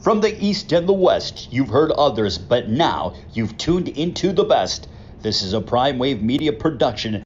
From the East and the West, you've heard others, but now you've tuned into the best. This is a Prime Wave Media production.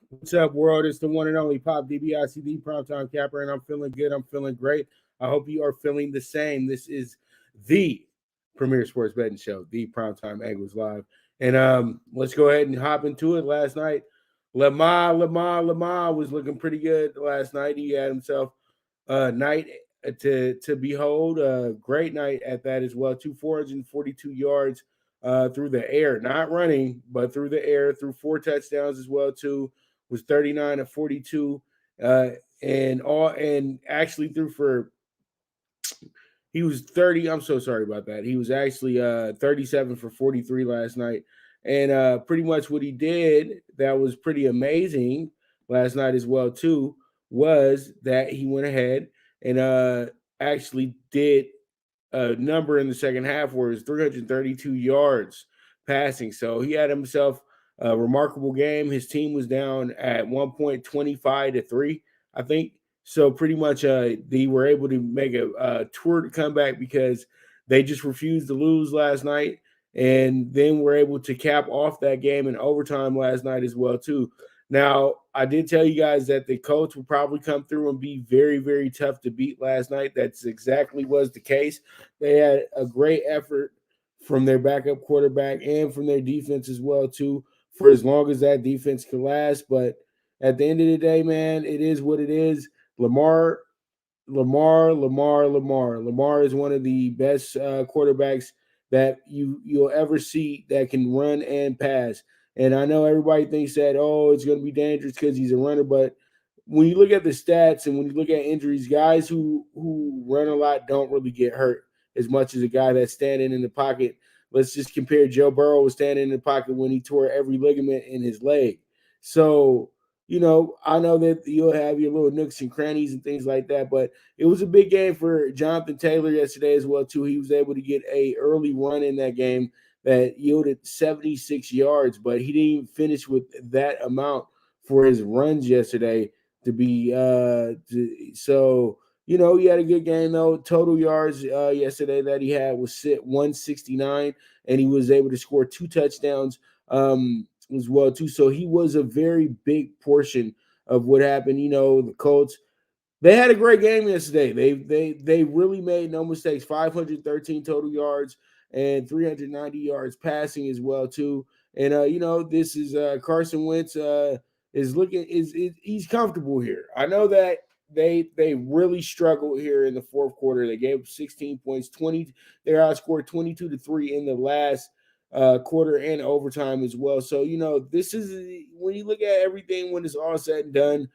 What's up, world? It's the one and only Pop DBICD Primetime Capper, and I'm feeling good. I'm feeling great. I hope you are feeling the same. This is the premier sports betting show, the Primetime Angles Live. And let's go ahead and hop into it. Last night, Lamar was looking pretty good last night. He had himself a night to behold, a great night at that as well. 442 yards through the air, not running, but through the air, through 4 touchdowns as well, too. Was 39 of 42, and actually threw for. He was 30. I'm so sorry about that. He was actually 37 for 43 last night, and pretty much what he did that was pretty amazing last night as well too was that he went ahead and actually did a number in the second half where it was 332 yards passing. So he had himself a remarkable game. His team was down at 1.25-3, I think. So pretty much they were able to make a tour comeback because they just refused to lose last night. And then were able to cap off that game in overtime last night as well, too. Now, I did tell you guys that the Colts would probably come through and be very, very tough to beat last night. That's exactly was the case. They had a great effort from their backup quarterback and from their defense as well, too, for as long as that defense can last. But at the end of the day, man, it is what it is. Lamar is one of the best quarterbacks that you'll ever see that can run and pass. And I know everybody thinks that, it's going to be dangerous because he's a runner. But when you look at the stats and when you look at injuries, guys who run a lot don't really get hurt as much as a guy that's standing in the pocket. Let's just compare Joe Burrow was standing in the pocket when he tore every ligament in his leg. So, I know that you'll have your little nooks and crannies and things like that, but it was a big game for Jonathan Taylor yesterday as well, too. He was able to get a early run in that game that yielded 76 yards, but he didn't even finish with that amount for his runs yesterday to be so. He had a good game, though. Total yards yesterday that he had was 169, and he was able to score 2 touchdowns as well, too. So he was a very big portion of what happened. The Colts, they had a great game yesterday. They really made no mistakes. 513 total yards and 390 yards passing as well, too. And, this is Carson Wentz he's comfortable here. I know that they really struggled here in the fourth quarter. They gave up 16 points, they outscored 22-3 in the last quarter and overtime as well. So, this is when you look at everything when it's all said and done,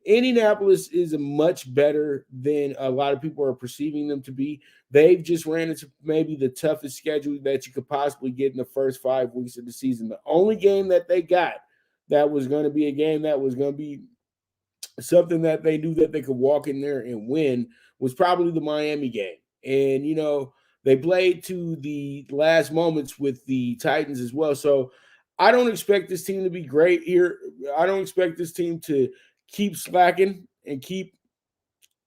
Indianapolis is much better than a lot of people are perceiving them to be. They've just ran into maybe the toughest schedule that you could possibly get in the first 5 weeks of the season. The only game that they got that was going to be a game that was going to be something that they knew that they could walk in there and win was probably the Miami game. And, they played to the last moments with the Titans as well. So I don't expect this team to be great here. I don't expect this team to keep slacking and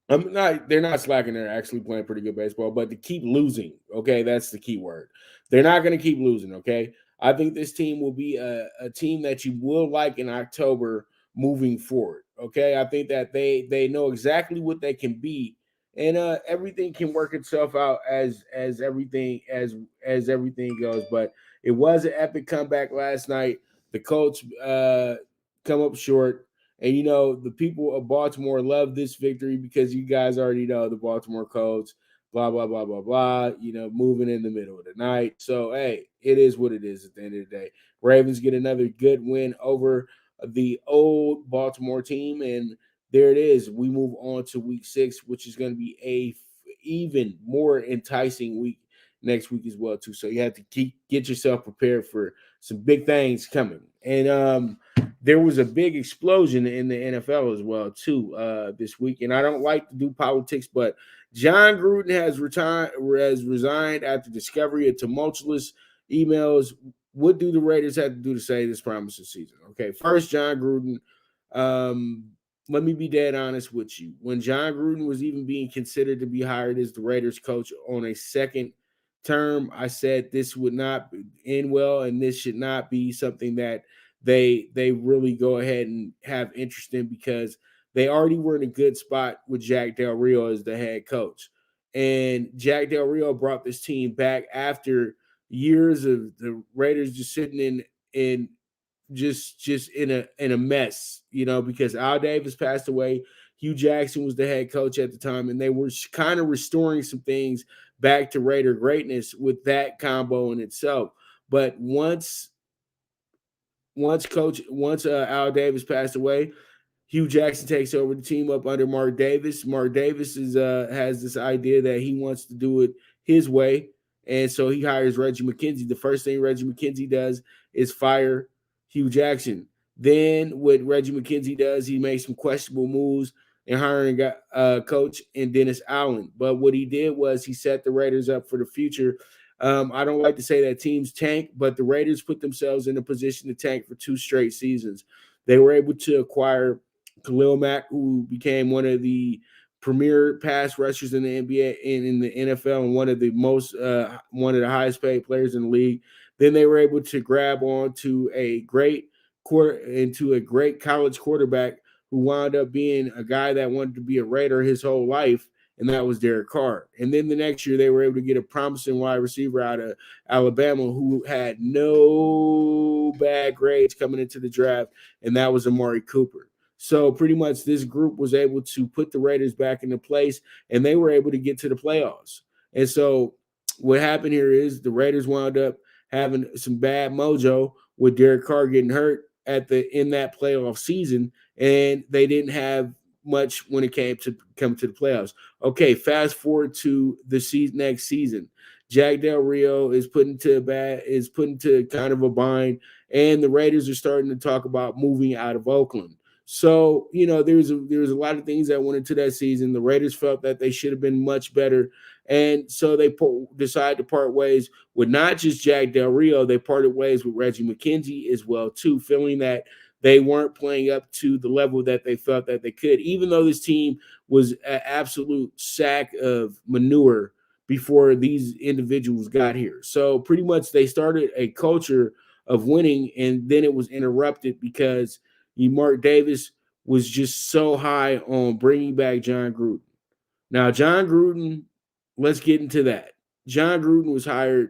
they're not slacking. They're actually playing pretty good baseball, but to keep losing. Okay. That's the key word. They're not going to keep losing. Okay. I think this team will be a team that you will like in October moving forward. Okay. I think that they know exactly what they can be, and everything can work itself out as everything goes. But it was an epic comeback last night. The Colts come up short. And, the people of Baltimore love this victory because you guys already know the Baltimore Colts, blah, blah, blah, blah, blah, moving in the middle of the night. So, hey, it is what it is at the end of the day. Ravens get another good win over the old Baltimore team. And there it is. We move on to week 6, which is going to be a even more enticing week next week as well too. So you have to get yourself prepared for some big things coming. And there was a big explosion in the NFL as well too this week. And I don't like to do politics, but John Gruden has resigned after discovery of tumultuous emails. What do the Raiders have to do to say this promising season? Okay, first, John Gruden. Let me be dead honest with you. When John Gruden was even being considered to be hired as the Raiders coach on a second term, I said this would not end well, and this should not be something that they really go ahead and have interest in, because they already were in a good spot with Jack Del Rio as the head coach. And Jack Del Rio brought this team back after years of the Raiders just sitting in just in a mess, because Al Davis passed away. Hugh Jackson was the head coach at the time, and they were kind of restoring some things back to Raider greatness with that combo in itself. But once Al Davis passed away, Hugh Jackson takes over the team up under Mark Davis. Mark Davis has this idea that he wants to do it his way, and so he hires Reggie McKenzie. The first thing Reggie McKenzie does is fire Hugh Jackson. Then what Reggie McKenzie does, he makes some questionable moves in hiring coach and Dennis Allen. But what he did was he set the Raiders up for the future. I don't like to say that teams tank, but the Raiders put themselves in a position to tank for 2 straight seasons. They were able to acquire Khalil Mack, who became one of the premier pass rushers in the NBA and in the NFL, and one of the highest paid players in the league. Then they were able to grab on to a great college quarterback who wound up being a guy that wanted to be a Raider his whole life, and that was Derek Carr. And then the next year, they were able to get a promising wide receiver out of Alabama who had no bad grades coming into the draft, and that was Amari Cooper. So pretty much this group was able to put the Raiders back into place, and they were able to get to the playoffs. And so what happened here is the Raiders wound up having some bad mojo with Derek Carr getting hurt in that playoff season, and they didn't have much when it came to the playoffs. Okay, fast forward to the next season. Jack Del Rio is put into kind of a bind, and the Raiders are starting to talk about moving out of Oakland. So, there's a lot of things that went into that season. The Raiders felt that they should have been much better. And so they decided to part ways with not just Jack Del Rio. They parted ways with Reggie McKenzie as well, too, feeling that they weren't playing up to the level that they felt that they could, even though this team was an absolute sack of manure before these individuals got here. So pretty much they started a culture of winning, and then it was interrupted because Mark Davis was just so high on bringing back John Gruden. Now, John Gruden, let's get into that. John Gruden was hired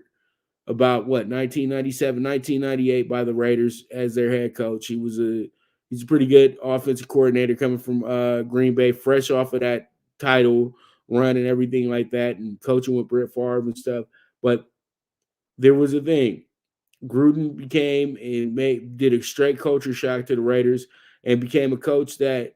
about 1997, 1998 by the Raiders as their head coach. He's a pretty good offensive coordinator coming from Green Bay, fresh off of that title run and everything like that, and coaching with Brett Favre and stuff. But there was a thing. Gruden did a straight culture shock to the Raiders and became a coach that,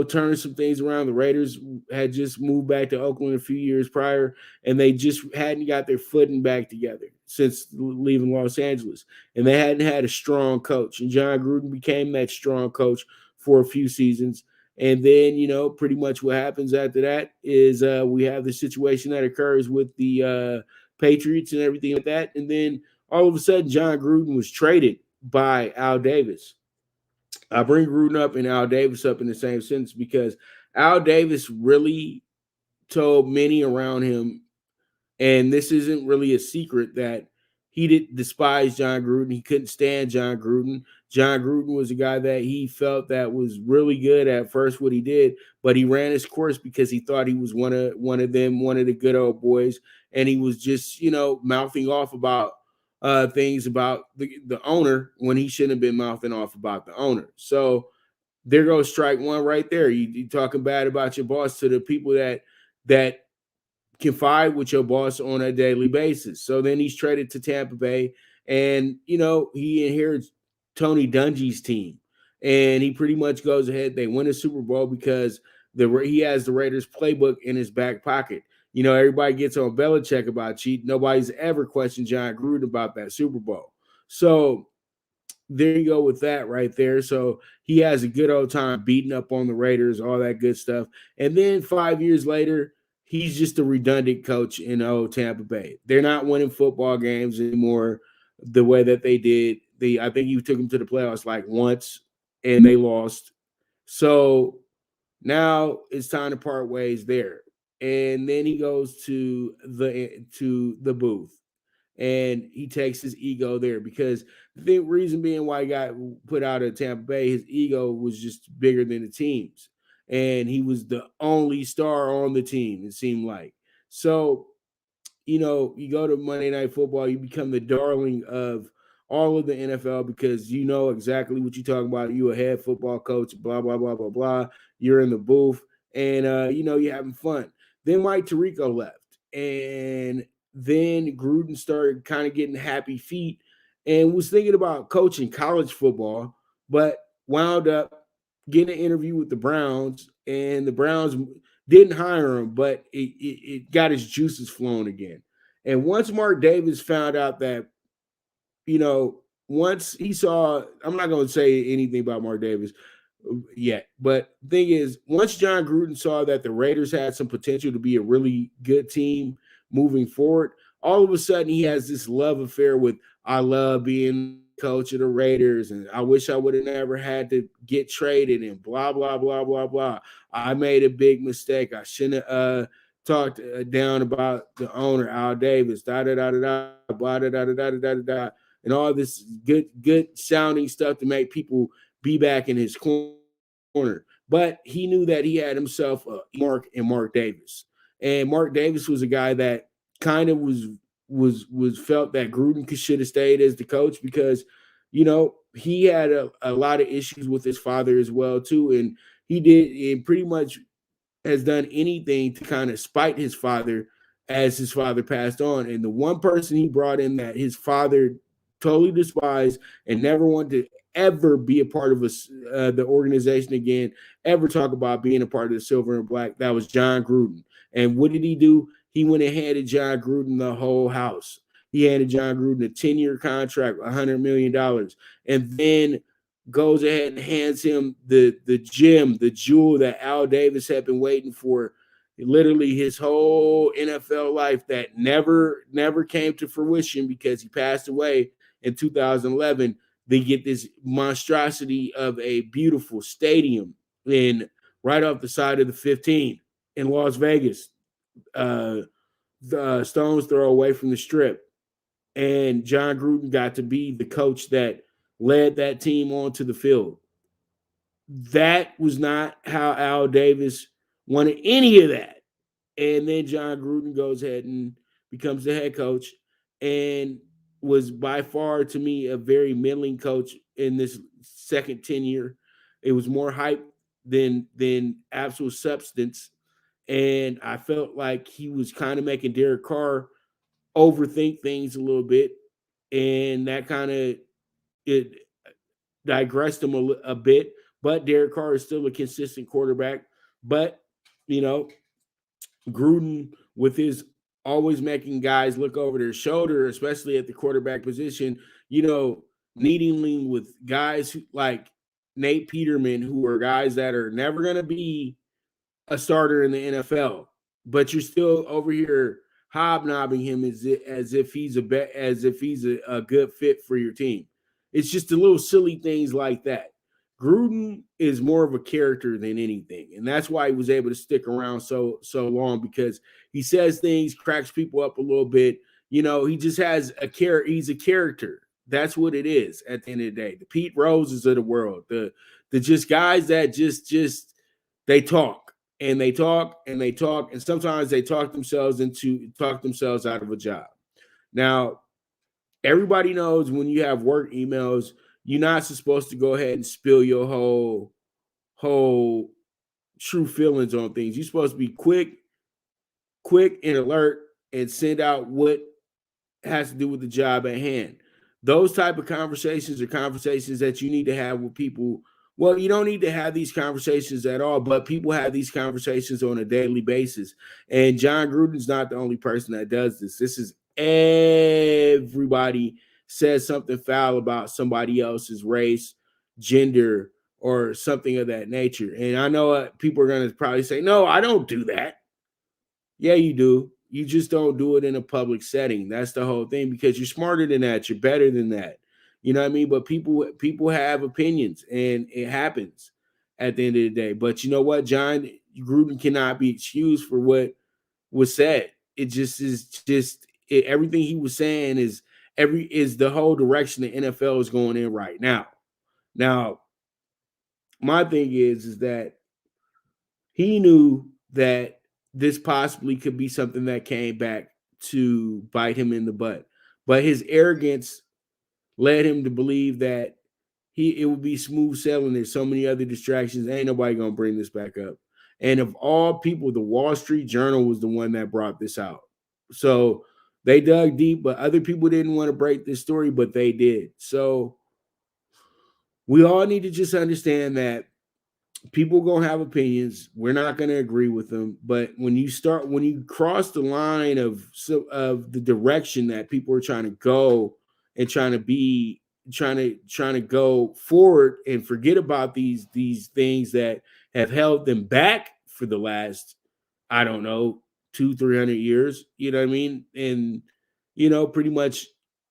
turned some things around. The Raiders had just moved back to Oakland a few years prior, and they just hadn't got their footing back together since leaving Los Angeles. And they hadn't had a strong coach. And John Gruden became that strong coach for a few seasons. And then, pretty much what happens after that is we have the situation that occurs with the Patriots and everything like that. And then all of a sudden, John Gruden was traded by Al Davis. I bring Gruden up and Al Davis up in the same sentence because Al Davis really told many around him, and this isn't really a secret, that he didn't despise John Gruden. He couldn't stand John Gruden. John Gruden was a guy that he felt that was really good at first what he did, but he ran his course because he thought he was one of the good old boys, and he was just, mouthing off about things about the owner when he shouldn't have been mouthing off about the owner. So there goes strike one right there. You talking bad about your boss to the people that confide with your boss on a daily basis. So then he's traded to Tampa Bay, and he inherits Tony Dungy's team. and he pretty much goes ahead. They win a Super Bowl because he has the Raiders playbook in his back pocket. You know, everybody gets on Belichick about cheating. Nobody's ever questioned John Gruden about that Super Bowl. So there you go with that right there. So he has a good old time beating up on the Raiders, all that good stuff. And then 5 years later, he's just a redundant coach in old Tampa Bay. They're not winning football games anymore the way that they did. I think you took them to the playoffs like once and they lost. So now it's time to part ways there. And then he goes to the booth and he takes his ego there because the reason being why he got put out of Tampa Bay, his ego was just bigger than the team's. And he was the only star on the team, it seemed like. So, you know, you go to Monday Night Football, you become the darling of all of the NFL because you know exactly what you're talking about. You're a head football coach, blah, blah, blah, blah, blah. You're in the booth and, you know, you're having fun. Then Mike Tirico left. And then Gruden started kind of getting happy feet and was thinking about coaching college football, but wound up getting an interview with the Browns, and the Browns didn't hire him, but it got his juices flowing again. And once Mark Davis found out that, you know, once he saw, I'm not going to say anything about Mark Davis yet, but the thing is, once John Gruden saw that the Raiders had some potential to be a really good team moving forward, all of a sudden he has this love affair with, I love being coach of the Raiders, and I wish I would have never had to get traded and blah, blah, blah, blah, blah. I made a big mistake. I shouldn't have talked down about the owner, Al Davis, da, da, da, da, da, blah, da, da, da, da, da, da, da, and all this good sounding stuff to make people be back in his corner. But he knew that he had himself Mark Davis. And Mark Davis was a guy that kind of was felt that Gruden should have stayed as the coach because, you know, he had a lot of issues with his father as well, too. And he did and pretty much has done anything to kind of spite his father as his father passed on. And the one person he brought in that his father totally despised and never wanted to ever be a part of the organization again, ever talk about being a part of the silver and black, that was John Gruden. And what did he do? He went and handed John Gruden the whole house. He handed John Gruden a 10-year contract, $100 million, and then goes ahead and hands him the gem, the jewel that Al Davis had been waiting for literally his whole NFL life that never came to fruition because he passed away in 2011. They get this monstrosity of a beautiful stadium right off the side of the 15 in Las Vegas. The stone's throw away from the Strip. And John Gruden got to be the coach that led that team onto the field. That was not how Al Davis wanted any of that. And then John Gruden goes ahead and becomes the head coach and was by far, to me, a very middling coach in this second tenure. It was more hype than absolute substance. And I felt like he was kind of making Derek Carr overthink things a little bit. And that kind of it digressed him a bit. But Derek Carr is still a consistent quarterback. But, you know, Gruden, with his always making guys look over their shoulder, especially at the quarterback position, you know, needing with guys like Nate Peterman, who are guys that are never going to be a starter in the NFL, but you're still over here hobnobbing him as if he's a good fit for your team. It's just the little silly things like that. Gruden is more of a character than anything, and that's why he was able to stick around so long because he says things, cracks people up a little bit. You know, he just has a character. He's a character. That's what it is at the end of the day. The Pete Roses of the world, the just guys that just they talk and they talk and they talk, and sometimes they talk themselves out of a job. Now, everybody knows when you have work emails, you're not supposed to go ahead and spill your whole true feelings on things. You're supposed to be quick and alert and send out what has to do with the job at hand. Those type of conversations are conversations that you need to have with people Well, you don't need to have these conversations at all, but people have these conversations on a daily basis. And John Gruden's not the only person that does this. This is everybody says something foul about somebody else's race, gender, or something of that nature. And I know people are going to probably say, no, I don't do that. Yeah, you do. You just don't do it in a public setting. That's the whole thing, because you're smarter than that. You're better than that. You know what I mean? But people have opinions, and it happens at the end of the day. But you know what? John Gruden cannot be excused for what was said. It just is just everything he was saying is the whole direction the NFL is going in right now. Now, my thing is that he knew that this possibly could be something that came back to bite him in the butt. But his arrogance led him to believe that it would be smooth sailing. There's so many other distractions. Ain't nobody gonna bring this back up. And of all people, the Wall Street Journal was the one that brought this out. So they dug deep, but other people didn't want to break this story, but they did. So we all need to just understand that people gonna have opinions. We're not gonna agree with them, but when you cross the line of the direction that people are trying to go and trying to go forward and forget about these things that have held them back for the last, I don't know, 200-300 years. You know what I mean? And pretty much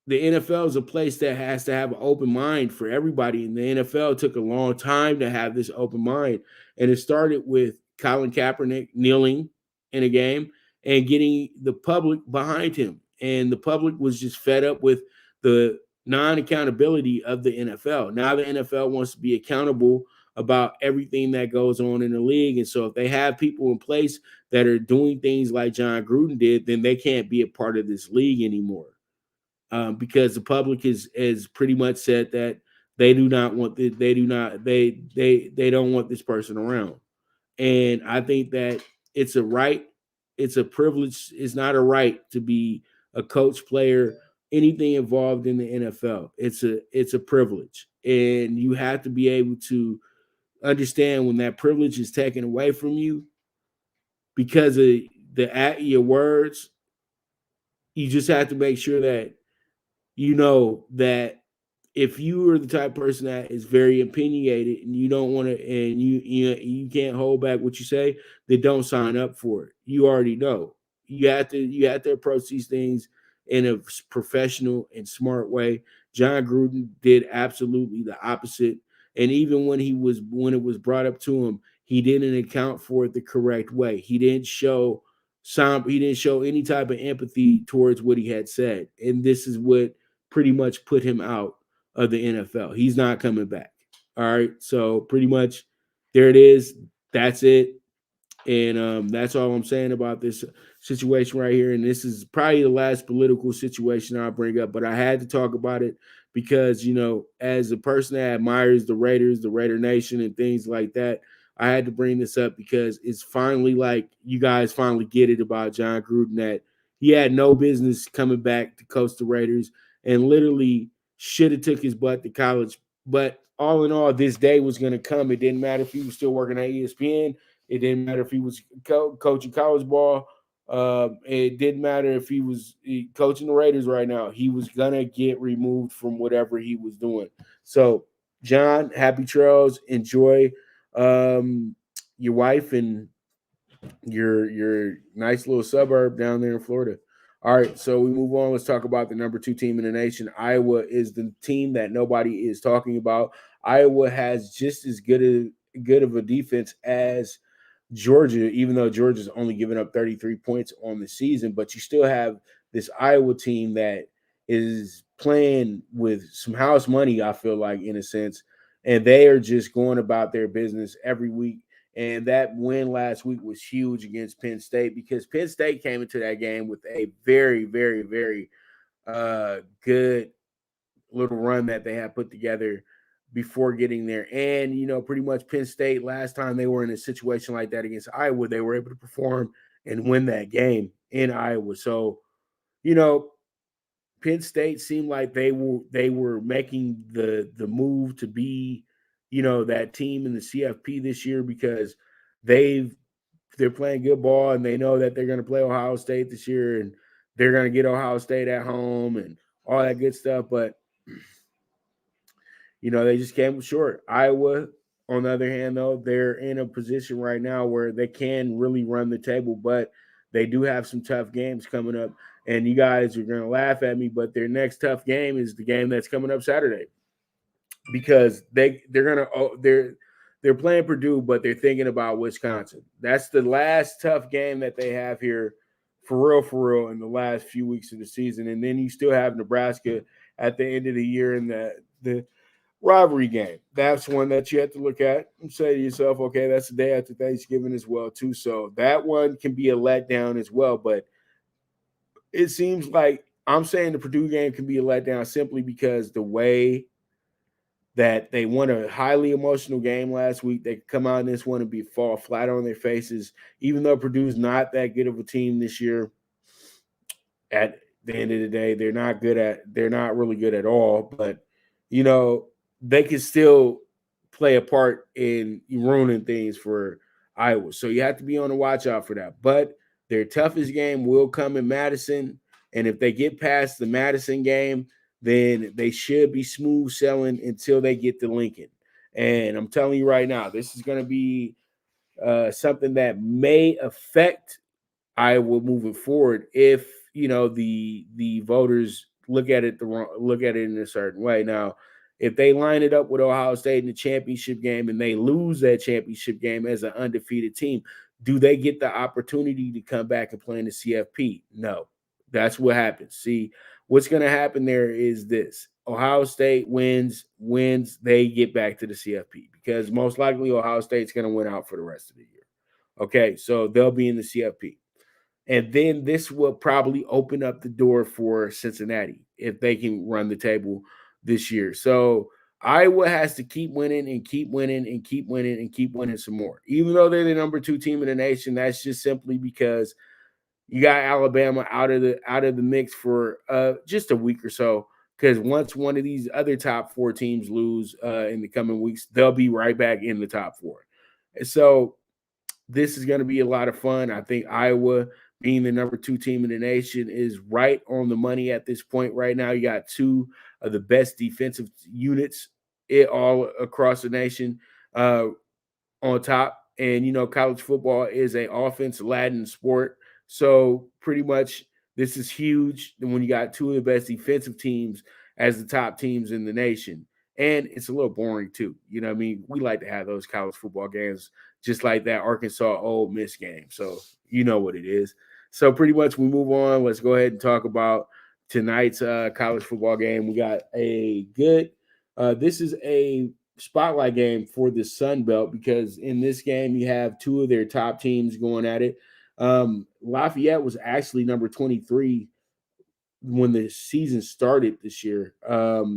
the NFL is a place that has to have an open mind for everybody. And the NFL took a long time to have this open mind. And it started with Colin Kaepernick kneeling in a game and getting the public behind him. And the public was just fed up with the non-accountability of the NFL. Now the NFL wants to be accountable about everything that goes on in the league. And so if they have people in place that are doing things like John Gruden did, then they can't be a part of this league anymore. Because the public is pretty much said that they do not want they don't want this person around. And I think that it's a right, it's a privilege, it's not a right to be a coach, player, anything involved in the NFL. It's a privilege. And you have to be able to understand when that privilege is taken away from you because of your words. You just have to make sure that you know that if you are the type of person that is very opinionated and you don't want to, and you can't hold back what you say, then don't sign up for it. You already know. You have to approach these things in a professional and smart way. John Gruden did absolutely the opposite. And even when it was brought up to him, he didn't account for it the correct way. He didn't show any type of empathy towards what he had said. And this is what pretty much put him out of the NFL. He's not coming back. All right. So pretty much there it is. That's it. And that's all I'm saying about this situation right here. And this is probably the last political situation I'll bring up, but I had to talk about it because, as a person that admires the Raiders, the Raider Nation, and things like that, I had to bring this up because it's finally like you guys finally get it about John Gruden, that he had no business coming back to coach the Raiders and literally should have took his butt to college. But all in all, this day was going to come. It didn't matter if he was still working at ESPN. It didn't matter if he was coaching college ball. It didn't matter if he was coaching the Raiders right now. He was going to get removed from whatever he was doing. So, John, happy trails. Enjoy your wife and your nice little suburb down there in Florida. All right, so we move on. Let's talk about the number 2 team in the nation. Iowa is the team that nobody is talking about. Iowa has just as good of a defense as Georgia, even though Georgia's only given up 33 points on the season. But you still have this Iowa team that is playing with some house money, I feel like, in a sense, and they are just going about their business every week. And that win last week was huge against Penn State because Penn State came into that game with a very, very, very good little run that they had put together before getting there. And, pretty much Penn State, last time they were in a situation like that against Iowa, they were able to perform and win that game in Iowa. So, Penn State seemed like they were making the move to be that team in the CFP this year because they're playing good ball and they know that they're going to play Ohio State this year and they're going to get Ohio State at home and all that good stuff. But, they just came short. Iowa, on the other hand, though, they're in a position right now where they can really run the table, but they do have some tough games coming up. And you guys are going to laugh at me, but their next tough game is the game that's coming up Saturday because they're playing Purdue, but they're thinking about Wisconsin. That's the last tough game that they have here for real in the last few weeks of the season. And then you still have Nebraska at the end of the year in the rivalry game. That's one that you have to look at and say to yourself, okay, that's the day after Thanksgiving as well, too. So that one can be a letdown as well. But it seems like I'm saying the Purdue game can be a letdown simply because the way that they won a highly emotional game last week, they come out in this one and fall flat on their faces, even though Purdue's not that good of a team this year. At the end of the day, they're not really good at all, but they can still play a part in ruining things for Iowa. So you have to be on the watch out for that. But their toughest game will come in Madison. And if they get past the Madison game, then they should be smooth sailing until they get to Lincoln. And I'm telling you right now, this is going to be something that may affect Iowa moving forward if the voters look at it in a certain way. Now, if they line it up with Ohio State in the championship game and they lose that championship game as an undefeated team, do they get the opportunity to come back and play in the CFP? No. That's what happens. See, what's going to happen there is this. Ohio State wins, they get back to the CFP because most likely Ohio State's going to win out for the rest of the year. Okay, so they'll be in the CFP. And then this will probably open up the door for Cincinnati if they can run the table this year. So Iowa has to keep winning and keep winning and keep winning and keep winning some more. Even though they're the number 2 team in the nation, that's just simply because you got Alabama out of the mix for just a week or so. Because once one of these other top 4 teams lose in the coming weeks, they'll be right back in the top 4. And so this is going to be a lot of fun. I think Iowa, being the number 2 team in the nation, is right on the money at this point right now. You got 2 of the best defensive units all across the nation on top. And, college football is an offense-laden sport. So pretty much this is huge when you got 2 of the best defensive teams as the top teams in the nation. And it's a little boring too. You know what I mean? We like to have those college football games just like that Arkansas Ole Miss game. So you know what it is. So pretty much we move on. Let's go ahead and talk about tonight's college football game. We got a good this is a spotlight game for the Sun Belt because in this game you have 2 of their top teams going at it. Lafayette was actually number 23 when the season started this year.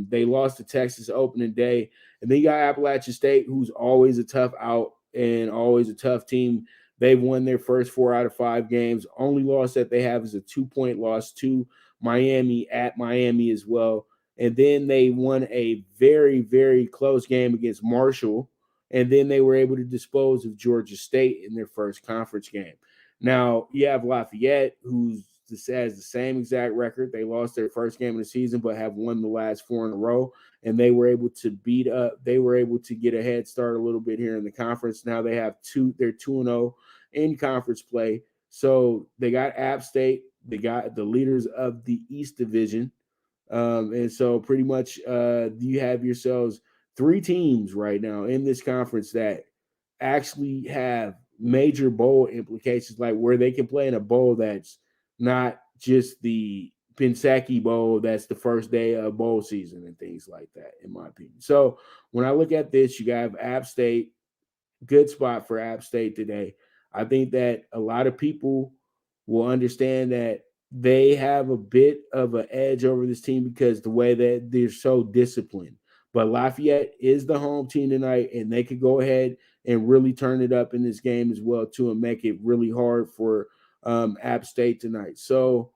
They lost to Texas opening day, and then you got Appalachian State, who's always a tough out and always a tough team. They've won their first 4 out of 5 games. Only loss that they have is a 2-point loss to Miami at Miami as well. And then they won a very, very close game against Marshall. And then they were able to dispose of Georgia State in their first conference game. Now, you have Lafayette, who's has the same exact record. They lost their first game of the season, but have won the last 4 in a row. And they were able to get a head start a little bit here in the conference. Now they're 2-0 in conference play. So they got App State. They got the leaders of the East Division. And so pretty much you have yourselves 3 teams right now in this conference that actually have major bowl implications, like where they can play in a bowl that's not just the Pensacchi Bowl that's the first day of bowl season and things like that, in my opinion. So when I look at this, you have App State, good spot for App State today. I think that a lot of people will understand that they have a bit of an edge over this team because the way that they're so disciplined. But Lafayette is the home team tonight, and they could go ahead and really turn it up in this game as well, too, and make it really hard for App State tonight. So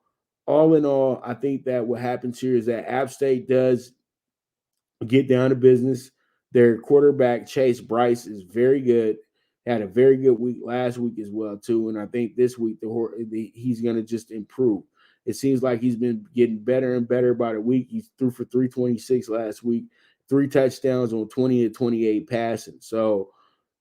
all in all, I think that what happens here is that App State does get down to business. Their quarterback, Chase Bryce, is very good. Had a very good week last week as well, too. And I think this week he's going to just improve. It seems like he's been getting better and better by the week. He threw for 326 last week, 3 touchdowns on 20 to 28 passing. So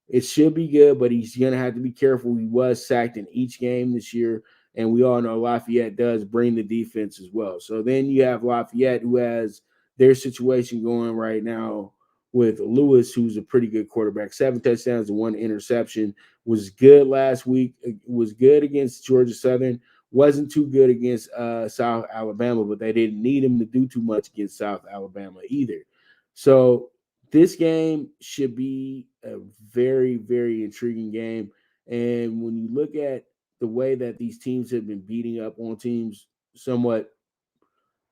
it should be good, but he's going to have to be careful. He was sacked in each game this year, and we all know Lafayette does bring the defense as well. So then you have Lafayette, who has their situation going right now with Lewis, who's a pretty good quarterback. 7 touchdowns and 1 interception. Was good last week. Was good against Georgia Southern. Wasn't too good against South Alabama, but they didn't need him to do too much against South Alabama either. So this game should be a very, very intriguing game. And when you look at the way that these teams have been beating up on teams somewhat,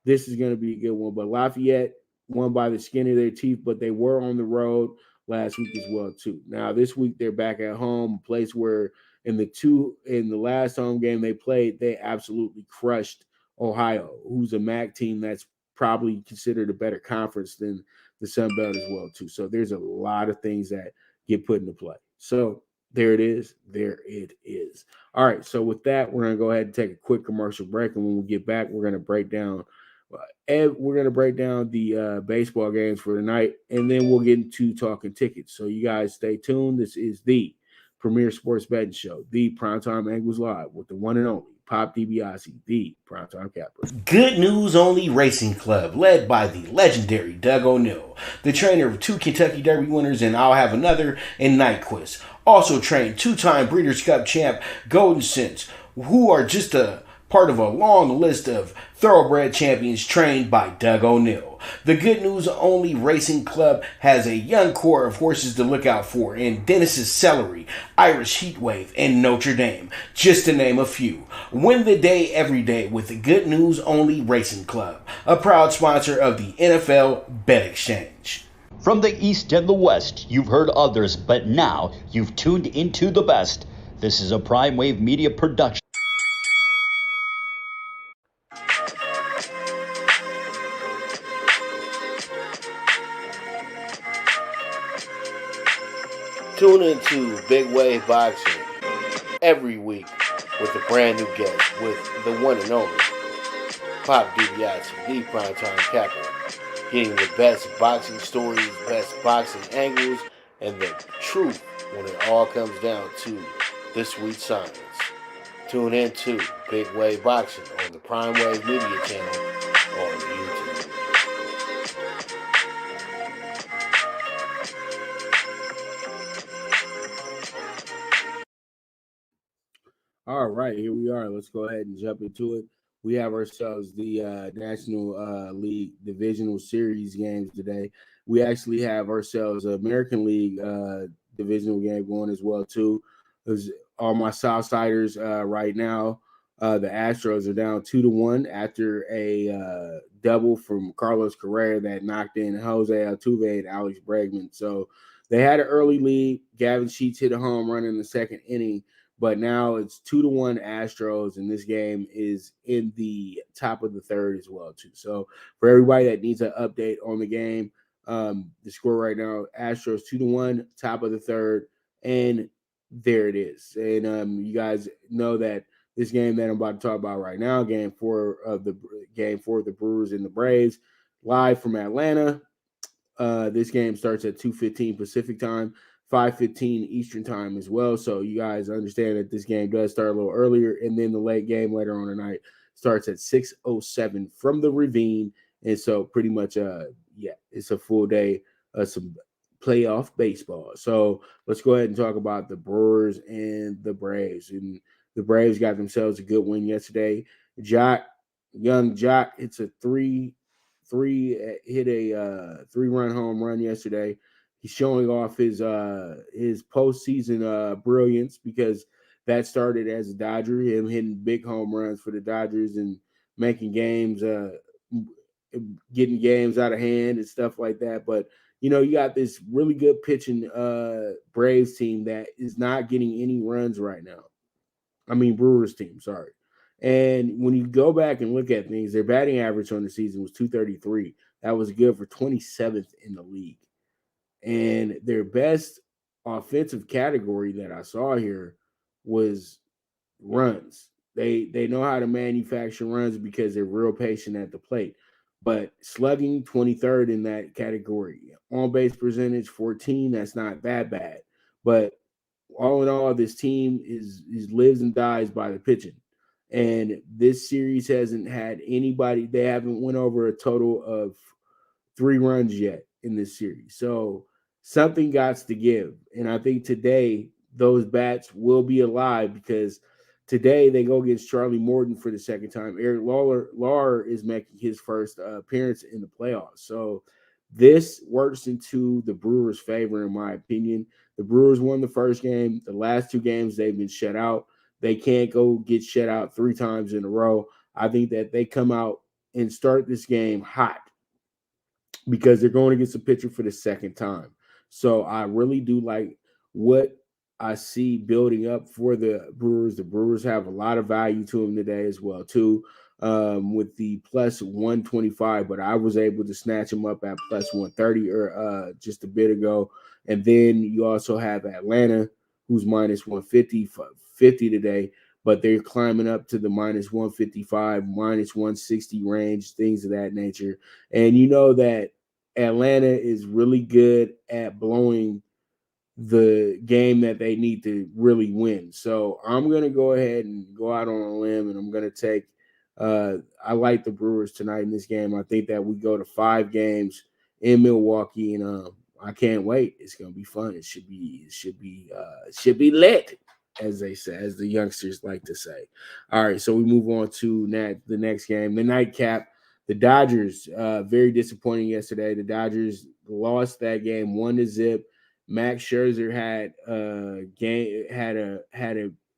this is going to be a good one. But Lafayette won by the skin of their teeth, but they were on the road last week as well, too. Now, this week they're back at home, a place where in the last home game they played, they absolutely crushed Ohio, who's a MAC team that's probably considered a better conference than the Sun Belt as well, too. So there's a lot of things that get put into play. So there it is. There it is. All right. So with that, we're going to go ahead and take a quick commercial break. And when we get back, we're going to break down the baseball games for tonight, and then we'll get into talking tickets. So you guys stay tuned. This is the premier sports betting show, the Primetime Angles Live, with the one and only Pop DiBiase, the Primetime Capper. Good News Only Racing Club, led by the legendary Doug O'Neill, the trainer of 2 Kentucky Derby winners and I'll Have Another and Nyquist. Also trained 2-time Breeders' Cup champ Golden Sense, who are just a part of a long list of thoroughbred champions trained by Doug O'Neill. The Good News Only Racing Club has a young core of horses to look out for in Dennis's Celery, Irish Heatwave, and Notre Dame, just to name a few. Win the day every day with the Good News Only Racing Club, a proud sponsor of the NFL Bet Exchange. From the East and the West, you've heard others, but now you've tuned into the best. This is a Prime Wave Media production. Tune into Big Wave Boxing every week with a brand new guest with the one and only Pop DiBiase, the Primetime Capper, getting the best boxing stories, best boxing angles, and the truth when it all comes down to the sweet science. Tune in to Big Wave Boxing on the Prime Wave Media channel on YouTube. All right, here we are. Let's go ahead and jump into it. We have ourselves the National League Divisional Series games today. We actually have ourselves an American League divisional game going as well, too. There's all my Southsiders right now. The Astros are down 2-1 after a double from Carlos Correa that knocked in Jose Altuve and Alex Bregman. So they had an early lead. Gavin Sheets hit a home run in the second inning. But now it's 2-1 Astros, and this game is in the top of the third as well, too. So for everybody that needs an update on the game, the score right now, Astros 2-1, top of the third, and there it is. And you guys know that this game that I'm about to talk about right now, game four of the Brewers and the Braves, live from Atlanta. This game starts at 2:15 Pacific time, 5:15 Eastern time as well. So you guys understand that this game does start a little earlier, and then the late game later on tonight starts at 6:07 from the Ravine. And so pretty much, it's a full day of some playoff baseball. So let's go ahead and talk about the Brewers and the Braves. And the Braves got themselves a good win yesterday. Young Jock, it's a three-run home run yesterday. He's showing off his postseason brilliance, because that started as a Dodger, him hitting big home runs for the Dodgers and making games, getting games out of hand and stuff like that. But you got this really good pitching Braves team that is not getting any runs right now. I mean, Brewers team, sorry. And when you go back and look at things, their batting average on the season was 233. That was good for 27th in the league. And their best offensive category that I saw here was runs. They know how to manufacture runs because they're real patient at the plate. But slugging 23rd in that category. On base percentage 14, that's not that bad. But all in all, this team is lives and dies by the pitching. And this series hasn't had anybody, they haven't went over a total of 3 runs yet in this series. So something got to give. And I think today those bats will be alive because today they go against Charlie Morton for the second time. Eric Lauer is making his first appearance in the playoffs. So this works into the Brewers' favor, in my opinion. The Brewers won the first game. The last 2 games, they've been shut out. They can't go get shut out 3 times in a row. I think that they come out and start this game hot because they're going against a pitcher for the second time. So I really do like what I see building up for the Brewers. The Brewers have a lot of value to them today as well, too, with the plus 125. But I was able to snatch them up at plus 130 or just a bit ago. And then you also have Atlanta, who's minus 150 today. But they're climbing up to the minus 155, minus 160 range, things of that nature. And you know that Atlanta is really good at blowing the game that they need to really win. So I'm going to go ahead and go out on a limb, and I'm going to take I like the Brewers tonight in this game. I think that we go to 5 games in Milwaukee, and I can't wait. It's going to be fun. It should be lit, as they say, as the youngsters like to say. All right, so we move on to the next game, the nightcap. The Dodgers, very disappointing yesterday. The Dodgers lost that game 1-0. Max Scherzer had a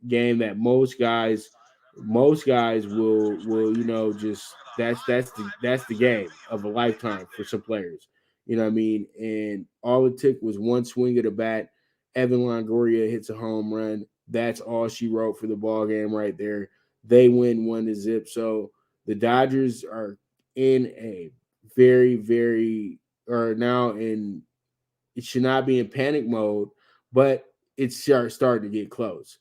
game that most guys will just that's the game of a lifetime for some players. You know what I mean? And all it took was one swing of the bat. Evan Longoria hits a home run. That's all she wrote for the ball game right there. They win 1-0. So the Dodgers are in a very, very or now in it should not be in panic mode, but it's starting to get close.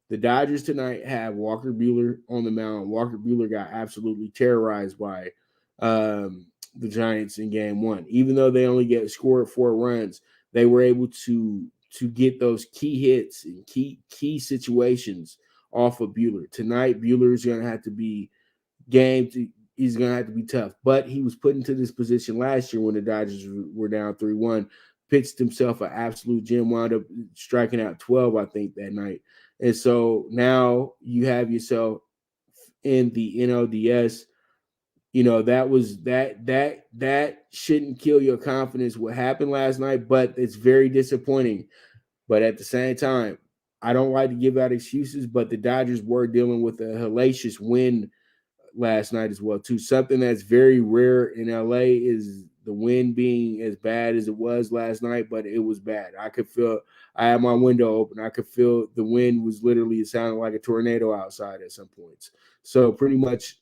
The Dodgers tonight have Walker Buehler on the mound. Walker Buehler got absolutely terrorized by the Giants in game 1. Even though they only scored 4 runs, they were able to get those key hits and key situations off of Buehler. Tonight, Buehler is going to have to be he's going to have to be tough. But he was put into this position last year when the Dodgers were down 3-1, pitched himself an absolute gem, wound up striking out 12, I think, that night. And so now you have yourself in the NLDS. You know, that shouldn't kill your confidence what happened last night, but it's very disappointing. But at the same time, I don't like to give out excuses, but the Dodgers were dealing with a hellacious win last night as well, too. Something that's very rare in LA is the wind being as bad as it was last night, but it was bad. I had my window open. I could feel the wind was literally, it sounded like a tornado outside at some points. So pretty much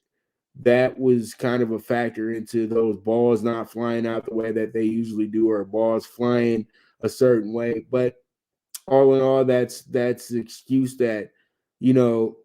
that was kind of a factor into those balls not flying out the way that they usually do, or balls flying a certain way. But all in all, that's an excuse that, you know,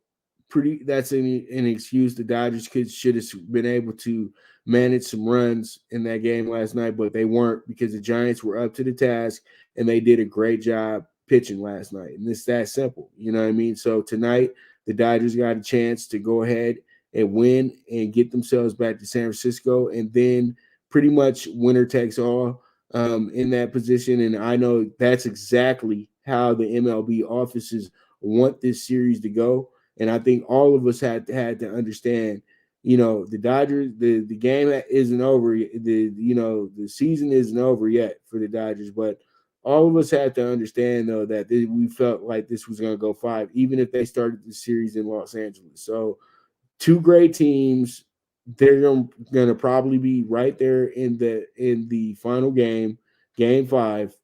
that's an excuse the Dodgers should have been able to manage some runs in that game last night, but they weren't because the Giants were up to the task and they did a great job pitching last night. And it's that simple. You know what I mean? So tonight, the Dodgers got a chance to go ahead and win and get themselves back to San Francisco, and then pretty much winner takes all in that position. And I know that's exactly how the MLB offices want this series to go. And I think all of us had to understand, you know, the Dodgers, the game isn't over. The season isn't over yet for the Dodgers, but all of us had to understand, though, that we felt like this was going to go 5, even if they started the series in Los Angeles. So 2 great teams. They're going to probably be right there in the final game, game 5,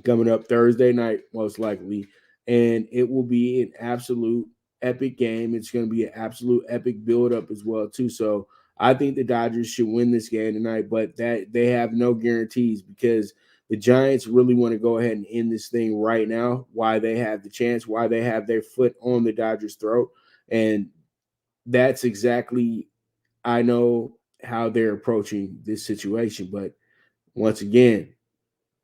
coming up Thursday night, most likely. And it will be an absolute epic game. It's going to be an absolute epic build-up as well, too. So I think the Dodgers should win this game tonight, but that they have no guarantees because The Giants really want to go ahead and end this thing right now, why they have the chance, why they have their foot on the Dodgers' throat. And that's exactly, I know how they're approaching this situation. But once again,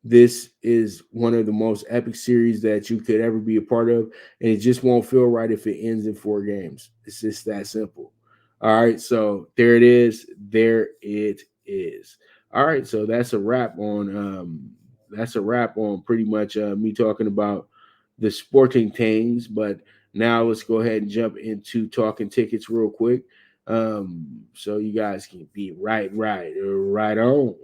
this is one of the most epic series that you could ever be a part of, and it just won't feel right if it ends in 4 games. It's just that simple. All right, so there it is. There it is. All right, so that's a wrap on pretty much me talking about the sporting things. But now let's go ahead and jump into talking tickets real quick, so you guys can be right on.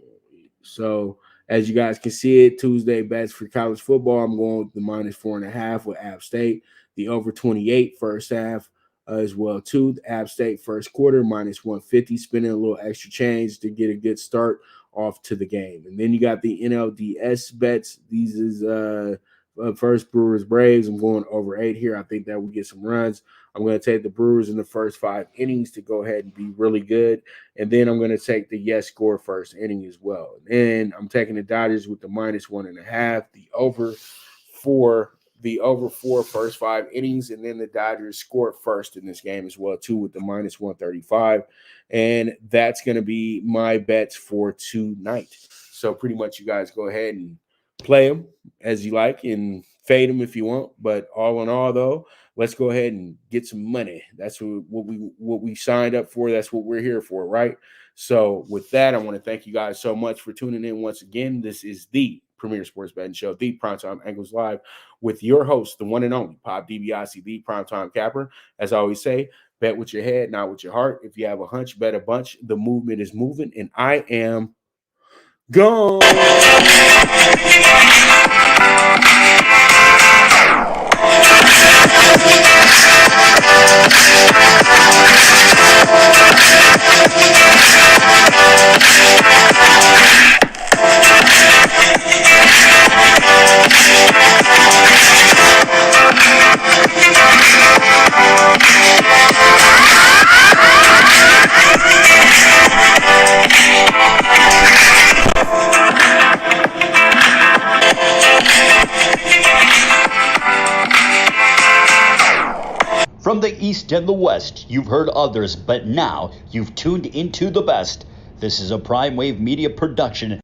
So as you guys can see it, Tuesday bets for college football, I'm going with the -4.5 with App State. The over 28 first half as well too. The App State first quarter -150, spending a little extra change to get a good start off to the game. And then you got the NLDS bets. These is first Brewers Braves. I'm going over 8 here. I think that we get some runs. I'm going to take the Brewers in the first 5 innings to go ahead and be really good. And then I'm going to take the yes score first inning as well. And then I'm taking the Dodgers with the -1.5, the over 4 first 5 innings. And then the Dodgers scored first in this game as well, too, with the -135. And that's going to be my bets for tonight. So pretty much you guys go ahead and play them as you like and fade them if you want. But all in all, though, let's go ahead and get some money. That's what we signed up for. That's what we're here for, right? So with that, I want to thank you guys so much for tuning in once again. This is the premier sports betting show, the Primetime Angles Live, with your host, the one and only Pop DiBiase, the Primetime Capper. As I always say, bet with your head, not with your heart. If you have a hunch, bet a bunch. The movement is moving, and I am gone. From the East and the West, you've heard others, but now you've tuned into the best. This is a Prime Wave Media production